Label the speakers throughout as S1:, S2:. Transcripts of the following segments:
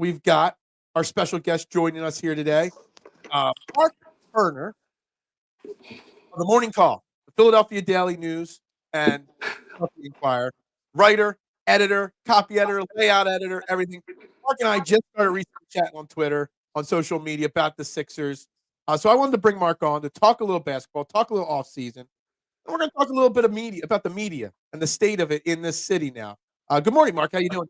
S1: we've got our special guest joining us here today, Mark Perner of the Morning Call, the Philadelphia Daily News, and Philadelphia Inquirer, writer, editor, copy editor, layout editor, everything. Mark and I just started recently chatting on Twitter, on social media about the Sixers. So I wanted to bring Mark on to talk a little basketball, talk a little offseason, and we're going to talk a little bit of media about the media and the state of it in this city now. Good morning, Mark. How you doing?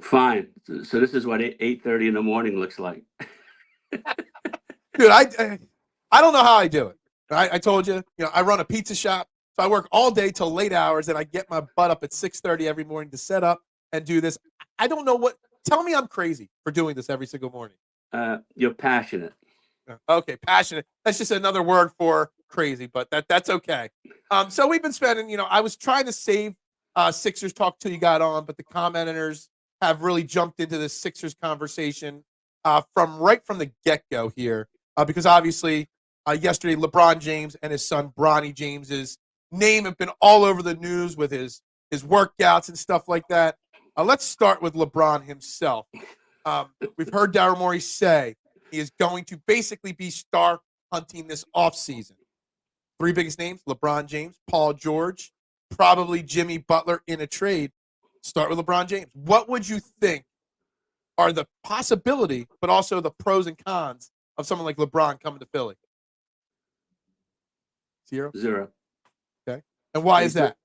S2: Fine. So this is what 8:30 in the morning looks like.
S1: Dude, I don't know how I do it. I told you, I run a pizza shop, so I work all day till late hours, and I get my butt up at 6:30 every morning to set up and do this. I don't know what. Tell me I'm crazy for doing this every single morning.
S2: You're passionate.
S1: Okay, passionate. That's just another word for crazy, but that's okay. So we've been spending. I was trying to save Sixers talk till you got on, but the commenters have really jumped into this Sixers conversation from the get-go here, because obviously yesterday LeBron James and his son Bronny James's name have been all over the news with his workouts and stuff like that. Let's start with LeBron himself. We've heard Daryl Morey say he is going to basically be star hunting this offseason. Three biggest names: LeBron James, Paul George, probably Jimmy Butler in a trade. Start with LeBron James. What would you think are the possibility, but also the pros and cons of someone like LeBron coming to Philly?
S2: Zero.
S1: Okay. And why is that?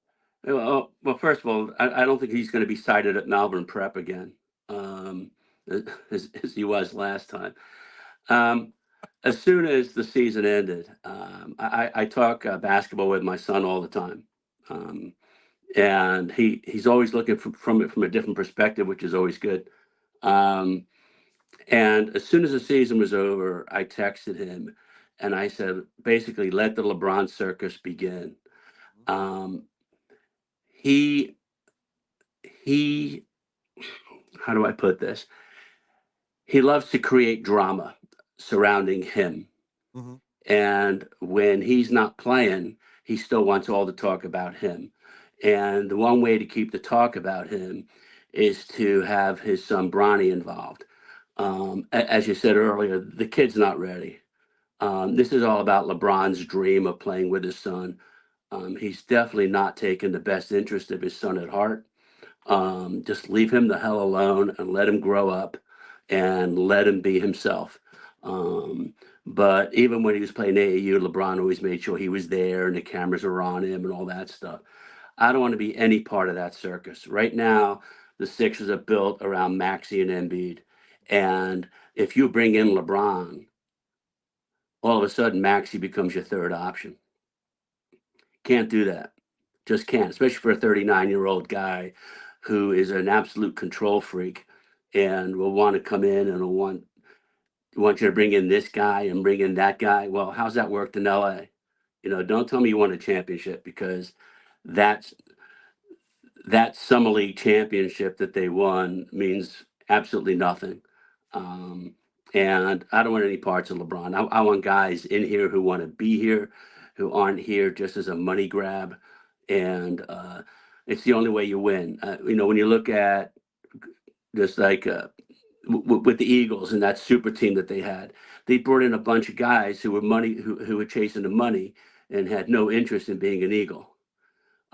S2: Well, first of all, I don't think he's going to be cited at Malvern Prep again, as he was last time. As soon as the season ended, I talk basketball with my son all the time. And he's always looking from it from a different perspective, which is always good. And as soon as the season was over, I texted him and I said, basically, let the LeBron circus begin. He, how do I put this? He loves to create drama surrounding him.
S1: Mm-hmm.
S2: And when he's not playing, he still wants all the talk about him. And the one way to keep the talk about him is to have his son Bronny involved. As you said earlier, the kid's not ready. This is all about LeBron's dream of playing with his son. He's definitely not taking the best interest of his son at heart. Just leave him the hell alone and let him grow up and let him be himself. But even when he was playing AAU, LeBron always made sure he was there and the cameras were on him and all that stuff. I don't want to be any part of that circus. Right now, the Sixers are built around Maxey and Embiid. And if you bring in LeBron, all of a sudden Maxey becomes your third option. Can't do that. Just can't, especially for a 39-year-old guy who is an absolute control freak and will want to come in and will want you to bring in this guy and bring in that guy. Well, how's that worked in LA? Don't tell me you won a championship, because that summer league championship that they won means absolutely nothing. And I don't want any parts of LeBron. I want guys in here who want to be here, who aren't here just as a money grab. And it's the only way you win. When you look at just like with the Eagles and that super team that they brought in a bunch of guys who were chasing the money and had no interest in being an Eagle.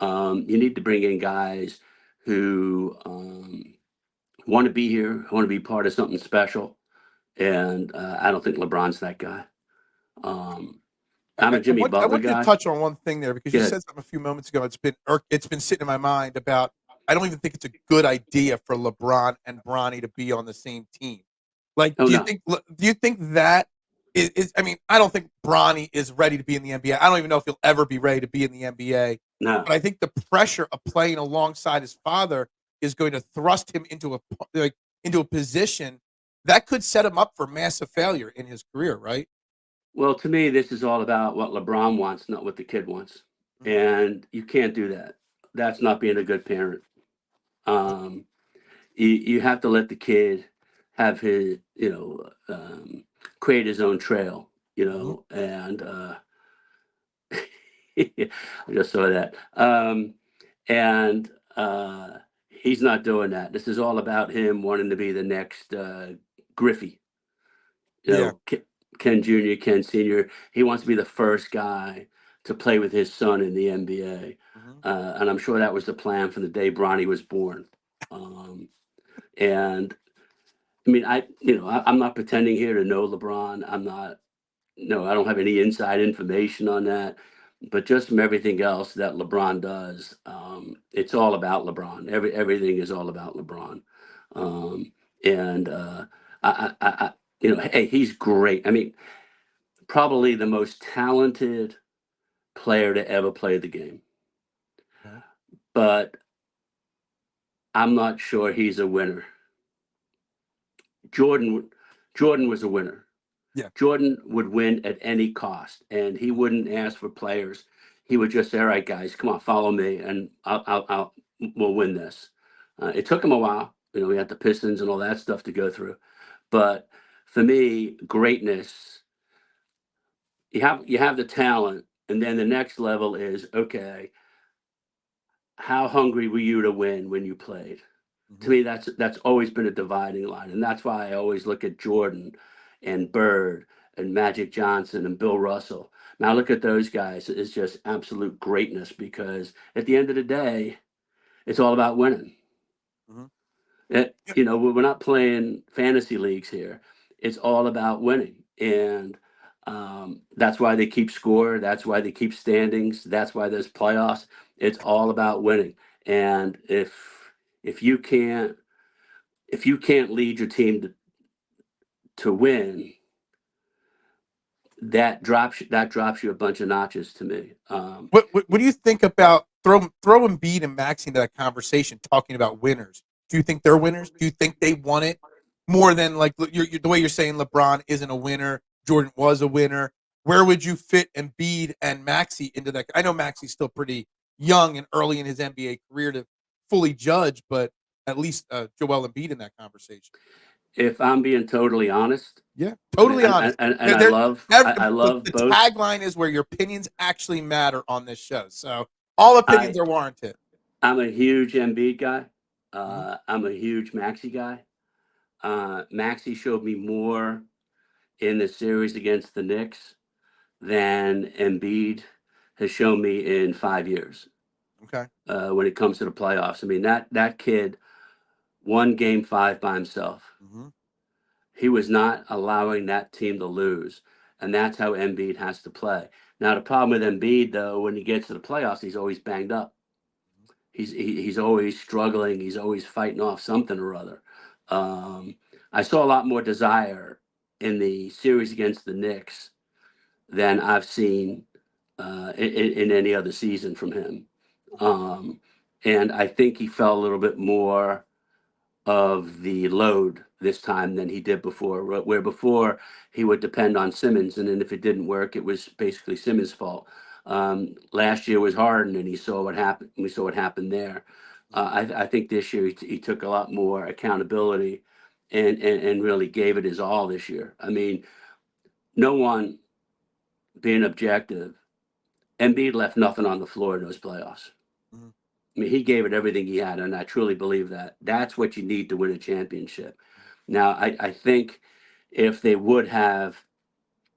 S2: You need to bring in guys who want to be here, want to be part of something special. And I don't think LeBron's that guy. I'm a Jimmy Butler guy.
S1: I want you to touch on one thing there, because you said something a few moments ago. It's been sitting in my mind about, I don't even think it's a good idea for LeBron and Bronny to be on the same team. Like, do you think that is? I mean, I don't think Bronny is ready to be in the NBA. I don't even know if he'll ever be ready to be in the NBA.
S2: No.
S1: But I think the pressure of playing alongside his father is going to thrust him into a position that could set him up for massive failure in his career, right?
S2: Well, to me, this is all about what LeBron wants, not what the kid wants. And you can't do that. That's not being a good parent. You have to let the kid have his, create his own trail, and I just saw that. And He's not doing that. This is all about him wanting to be the next Griffey.
S1: Yeah.
S2: Ken Jr., Ken Sr. He wants to be the first guy to play with his son in the NBA. And I'm sure that was the plan from the day Bronny was born. And I mean, I'm not pretending here to know LeBron. I don't have any inside information on that. But just from everything else that LeBron does, it's all about LeBron. Everything is all about LeBron. And hey, he's great. I mean, probably the most talented player to ever play the game.
S1: Okay.
S2: But I'm not sure he's a winner. Jordan was a winner.
S1: Yeah.
S2: Jordan would win at any cost, and he wouldn't ask for players. He would just say, "All right, guys, come on, follow me, and we'll win this." It took him a while. We had the Pistons and all that stuff to go through, but for me, greatness. You have the talent, and then the next level is, okay, how hungry were you to win when you played? To me, that's always been a dividing line, and that's why I always look at Jordan and Bird and Magic Johnson and Bill Russell. Now, look at those guys. It's just absolute greatness, because at the end of the day, it's all about winning. We're not playing fantasy leagues here. It's all about winning, and that's why they keep score. That's why they keep standings. That's why there's playoffs. It's all about winning. And if you can't lead your team to win, that drops you a bunch of notches to me.
S1: What do you think about throw Embiid and Maxey into that conversation, talking about winners? Do you think they're winners? Do you think they won it more than, like, the way you're saying LeBron isn't a winner, Jordan was a winner? Where would you fit Embiid and Maxey into that? I know Maxey's still pretty young and early in his NBA career to fully judge, but at least Joel Embiid in that conversation.
S2: If I'm being totally honest,
S1: Yeah, totally
S2: and,
S1: honest.
S2: and, and I love
S1: The
S2: both.
S1: tagline is where your opinions actually matter on this show. So all opinions are warranted.
S2: I'm a huge Embiid guy. I'm a huge Maxey guy. Maxey showed me more in the series against the Knicks than Embiid has shown me in 5 years.
S1: Okay.
S2: When it comes to the playoffs, I mean, that kid won Game 5 by himself. He was not allowing that team to lose, and that's how Embiid has to play. Now, the problem with Embiid, though, when he gets to the playoffs, he's always banged up. He's always struggling. He's always fighting off something or other. I saw a lot more desire in the series against the Knicks than I've seen in any other season from him. And I think he felt a little bit more of the load this time than he did before, where before he would depend on Simmons, and then if it didn't work, it was basically Simmons' fault. Last year was Harden, and he saw what happened. We saw what happened there. I think this year he took a lot more accountability and really gave it his all this year. I mean, no one, being objective, Embiid left nothing on the floor in those playoffs. I mean, he gave it everything he had, and I truly believe that. That's what you need to win a championship. Now, I think if they would have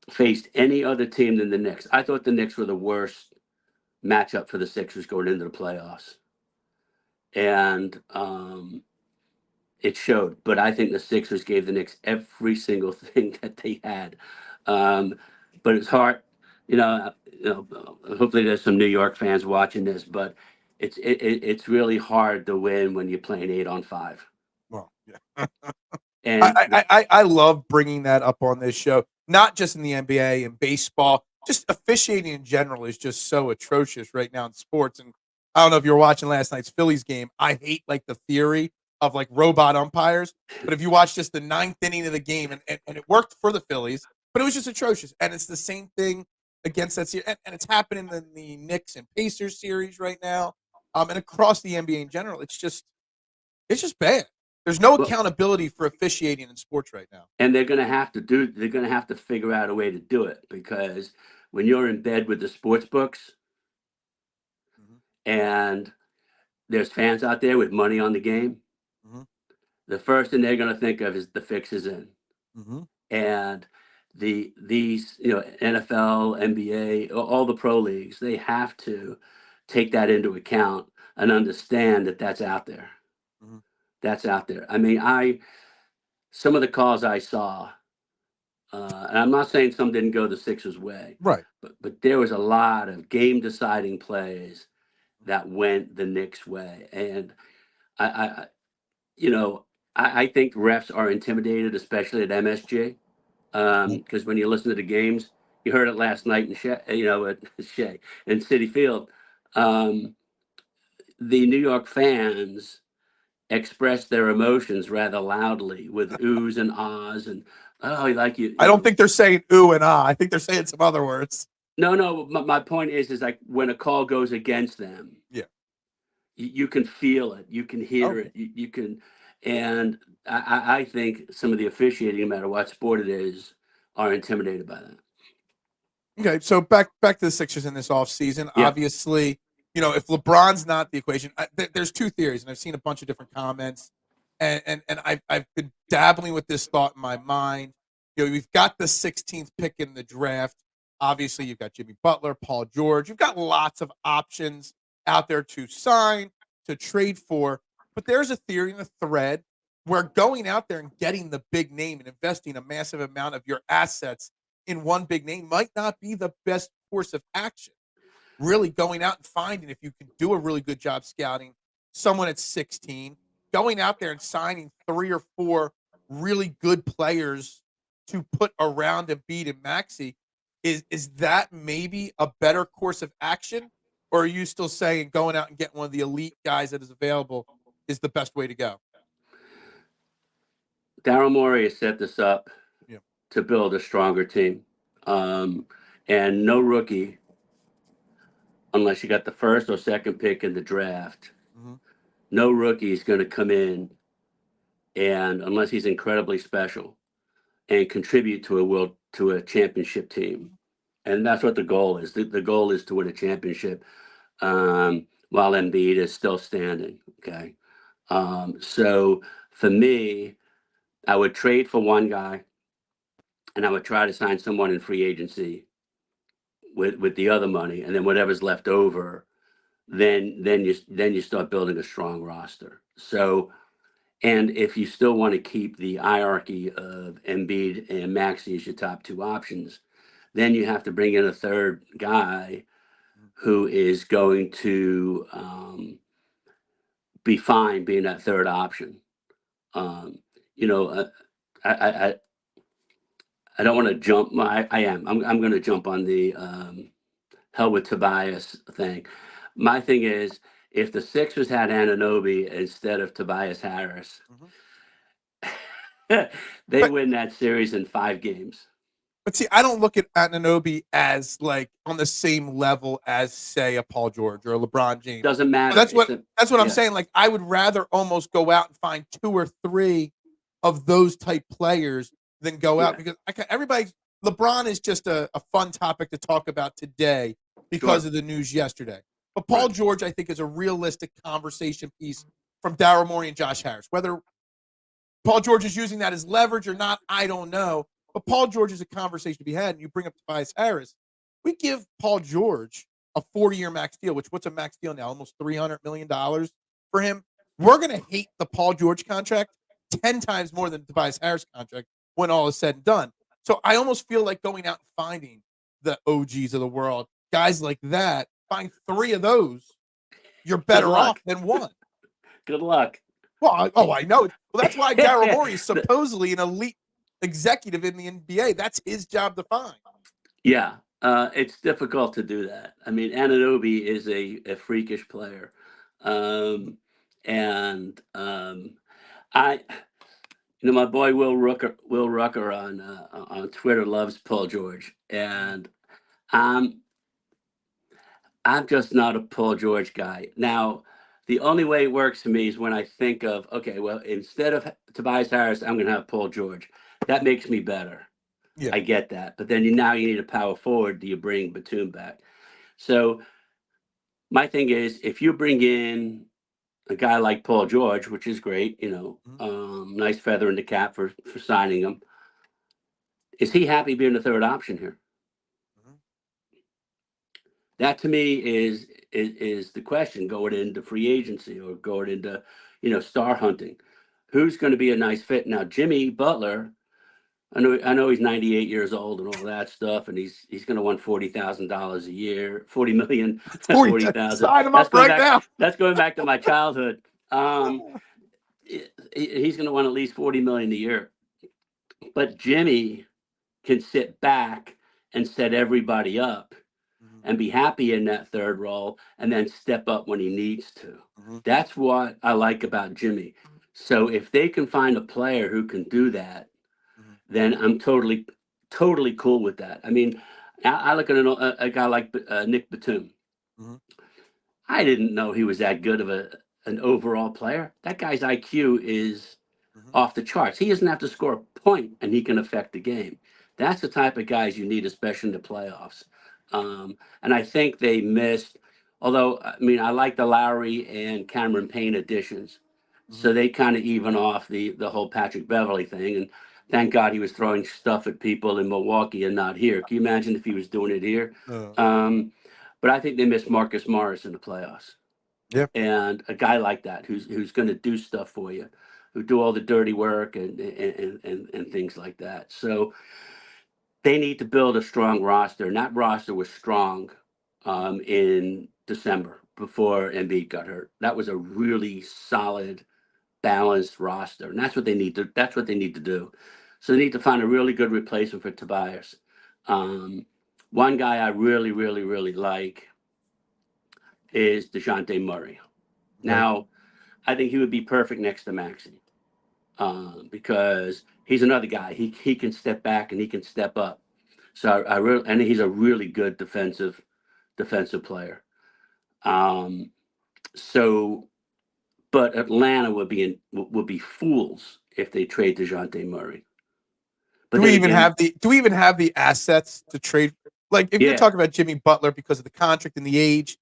S2: faced any other team than the Knicks, I thought the Knicks were the worst matchup for the Sixers going into the playoffs. And it showed. But I think the Sixers gave the Knicks every single thing that they had. But it's hard. Hopefully there's some New York fans watching this, but it's really hard to win when you're playing 8-on-5.
S1: Well, yeah.
S2: And
S1: I love bringing that up on this show, not just in the NBA and baseball. Just officiating in general is just so atrocious right now in sports. And I don't know if you were watching last night's Phillies game. I hate, like, the theory of, like, robot umpires. But if you watch just the ninth inning of the game, and it worked for the Phillies, but it was just atrocious. And it's the same thing against that series. And it's happening in the Knicks and Pacers series right now. And across the NBA in general, it's just bad. There's no accountability for officiating in sports right now.
S2: And they're going to have to figure out a way to do it, because when you're in bed with the sports books and there's fans out there with money on the game,
S1: Mm-hmm.
S2: the first thing they're going to think of is the fix is in.
S1: Mm-hmm.
S2: And these NFL, NBA, all the pro leagues, they have to take that into account and understand that that's out there.
S1: Mm-hmm.
S2: That's out there. I mean, some of the calls I saw, and I'm not saying some didn't go the Sixers' way,
S1: Right.
S2: but there was a lot of game deciding plays that went the Knicks' way, and I you know, I think refs are intimidated, especially at MSG, because when you listen to the games, you heard it last night in at Shea in City Field. Um, the New York fans express their emotions rather loudly with oohs and ahs and oh, like
S1: I don't think they're saying ooh and ah. I think they're saying some other words.
S2: No. My point is like when a call goes against them,
S1: Yeah.
S2: you can feel it, you can hear
S1: Okay.
S2: it, you can, and I think some of the officiating, no matter what sport it is, are intimidated by that.
S1: Okay, so back to the Sixers in this offseason.
S2: Yeah,
S1: Obviously, if LeBron's not the equation, there's two theories, and I've seen a bunch of different comments, and I've been dabbling with this thought in my mind. We've got the 16th pick in the draft. Obviously, you've got Jimmy Butler, Paul George. You've got lots of options out there to sign, to trade for. But there's a theory in the thread where going out there and getting the big name and investing a massive amount of your assets in one big name might not be the best course of action. Really going out and finding, if you can do a really good job scouting someone at 16, going out there and signing 3 or 4 really good players to put around Embiid and Maxey, is that maybe a better course of action? Or are you still saying going out and getting one of the elite guys that is available is the best way to go?
S2: Daryl Morey has set this up
S1: Yeah.
S2: to build a stronger team, and no rookie, unless you got the first or second pick in the draft,
S1: Mm-hmm.
S2: no rookie is going to come in and unless he's incredibly special and contribute to a championship team. And that's what the goal is. The goal is to win a championship while Embiid is still standing. Okay. So for me, I would trade for one guy and I would try to sign someone in free agency with the other money. And then whatever's left over, then you start building a strong roster. So, and if you still want to keep the hierarchy of Embiid and Maxey as your top 2 options, then you have to bring in a third guy who is going to be fine being that third option. Um, you know, I don't want to jump. I am. I'm going to jump on the hell with Tobias thing. My thing is, if the Sixers had Anunoby instead of Tobias Harris,
S1: Mm-hmm.
S2: they
S1: But
S2: win that series in 5 games.
S1: But see, I don't look at Anunoby as like on the same level as, say, a Paul George or a LeBron James.
S2: Doesn't
S1: So
S2: matter.
S1: that's what I'm
S2: Yeah,
S1: saying. Like, I would rather almost go out and find 2 or 3 of those type players than go out
S2: yeah,
S1: because everybody. LeBron is just a fun topic to talk about today because
S2: sure,
S1: of the news yesterday. But Paul
S2: right.
S1: George, I think, is a realistic conversation piece from Daryl Morey and Josh Harris. Whether Paul George is using that as leverage or not, I don't know. But Paul George is a conversation to be had. And you bring up Tobias Harris. We give Paul George a 4-year max deal, which what's a max deal now? Almost $300 million for him. We're going to hate the Paul George contract 10 times more than the Tobias Harris contract when all is said and done. So I almost feel like going out and finding the OGs of the world, guys like that, find 3 of those, you're
S2: Good
S1: better off
S2: luck.
S1: than one.
S2: Good luck.
S1: Well, I know. Well, that's why Daryl Morey is
S2: The-
S1: supposedly an elite executive in the NBA. That's his job to find.
S2: yeah, it's difficult to do that. I mean, Anunoby is a freakish player, and I, my boy Will Rucker on Twitter loves Paul George, and I'm I'm just not a Paul George guy. Now, the only way it works for me is when I think of, okay, well, instead of Tobias Harris, I'm going to have Paul George. That makes me better.
S1: Yeah.
S2: I get that. But then now you need a power forward. Do you bring Batum back? So my thing is, if you bring in, a guy like Paul George, which is great, nice feather in the cap for signing him. Is he happy being the third option here?
S1: Mhm.
S2: That to me is the question going into free agency or going into, star hunting. Who's going to be a nice fit? Now, Jimmy Butler, I know he's 98 years old and all that stuff, and he's going to want $40,000 a year, 40 million, 40,000.
S1: Sign him
S2: That's
S1: up
S2: going
S1: right
S2: back.
S1: now.
S2: That's going back to my childhood. He's going to want at least 40 million a year. But Jimmy can sit back and set everybody up
S1: Mhm.
S2: and be happy in that third role and then step up when he needs to.
S1: Mhm.
S2: That's what I like about Jimmy. So if they can find a player who can do that,
S1: Mhm.
S2: then I'm totally cool with that. I mean, I look at a guy like Nick Batum.
S1: Mhm.
S2: I didn't know he was that good of an overall player. That guy's IQ is
S1: Mhm.
S2: off the charts. He doesn't have to score a point, and he can affect the game. That's the type of guys you need, especially in the playoffs. And I think they missed. Although I mean, I like the Lowry and Cameron Payne additions, so
S1: Mhm.
S2: they kind of even off the whole Patrick Beverly thing. And thank God he was throwing stuff at people in Milwaukee and not here. Can you imagine if he was doing it here?
S1: Uh,
S2: Um, but I think they missed Marcus Morris in the playoffs,
S1: yeah.
S2: and a guy like that who's going to do stuff for you, who do all the dirty work and things like that. So they need to build a strong roster, and that roster was strong in December before Embiid got hurt. That was a really solid, balanced roster, and that's what they need to. That's what they need to do. So they need to find a really good replacement for Tobias. Um, One guy I really, really, really like is DeJounte Murray.
S1: Okay.
S2: Now, I think he would be perfect next to Maxey because he's another guy. He can step back and he can step up. So I really, and he's a really good defensive player. Um, so, but Atlanta would be fools if they trade DeJounte Murray. But then again,
S1: Do we even have the assets to trade? Like if you're
S2: yeah,
S1: talking about Jimmy Butler because of the contract and the age,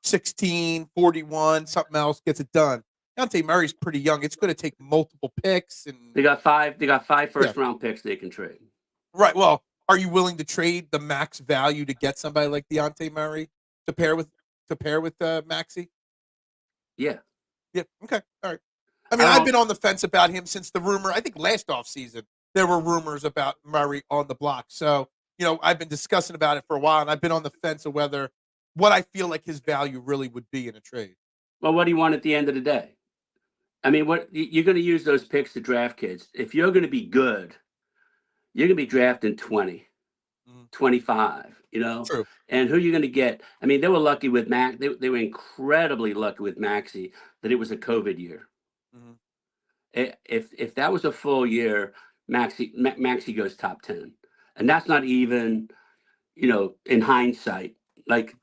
S1: 16, 41, something else gets it done. Dante Murray's pretty young. It's going to take multiple picks and
S2: they got five. They got five
S1: yeah,
S2: first-round picks they can trade.
S1: right. Well, are you willing to trade the max value to get somebody like Deontay Murray to pair with Maxey?
S2: Yeah,
S1: Yeah. Okay. All right. I
S2: I
S1: mean, I've
S2: don't.
S1: been on the fence about him since the rumor. I think last offseason there were rumors about Murray on the block. So, I've been discussing about it for a while, and I've been on the fence of whether what I feel like his value really would be in a trade.
S2: Well, what do you want at the end of the day? I mean, what you're going to use those picks to draft kids. If you're going to be good, you're going to be drafting 20,
S1: Mhm.
S2: 25,
S1: True.
S2: and who you're going to get. I mean, they were lucky with they were incredibly lucky with Maxi that it was a COVID year.
S1: Mhm.
S2: If that was a full year, Maxi goes top 10. And that's not even, in hindsight. Like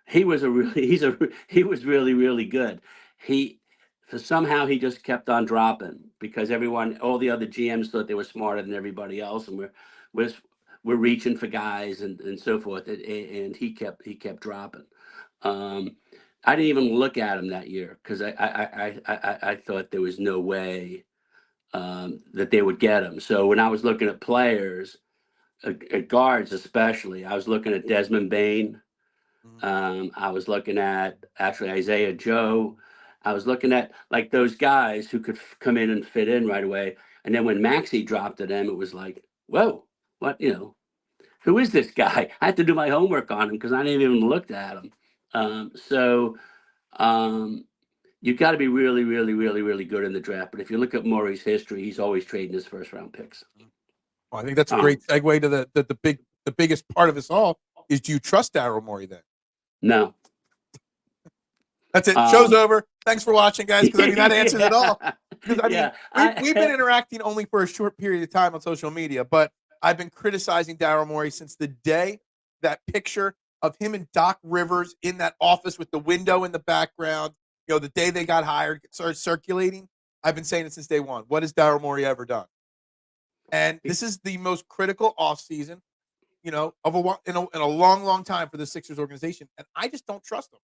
S2: he was really, really good. He for somehow he just kept on dropping because all the other GMs thought they were smarter than everybody else, and we're we're reaching for guys and so forth. And he kept dropping. Um, I didn't even look at him that year because I thought there was no way that they would get him. So when I was looking at players, at guards especially, I was looking at Desmond Bain.
S1: Mhm.
S2: I was looking at actually Isaiah Joe. I was looking at like those guys who could come in and fit in right away. And then when Maxi dropped to them, it was like, whoa, what, who is this guy? I had to do my homework on him because I didn't even looked at him. So um, you've got to be really, really, really, really good in the draft. But if you look at Maury's history, he's always trading his first round picks.
S1: Well, I think that's a
S2: Um,
S1: great segue to the biggest part of us all is, do you trust Daryl Morey then?
S2: no.
S1: That's it. Show's
S2: Um,
S1: over. Thanks for watching, guys. Because I mean that answers it all.
S2: yeah,
S1: Because I mean
S2: yeah.
S1: we've been interacting only for a short period of time on social media, but I've been criticizing Daryl Morey since the day that picture of him and Doc Rivers in that office with the window in the background. The day they got hired, started circulating. I've been saying it since day one. What has Daryl Morey ever done? And this is the most critical offseason, of in a long, long time for the Sixers organization, and I just don't trust them.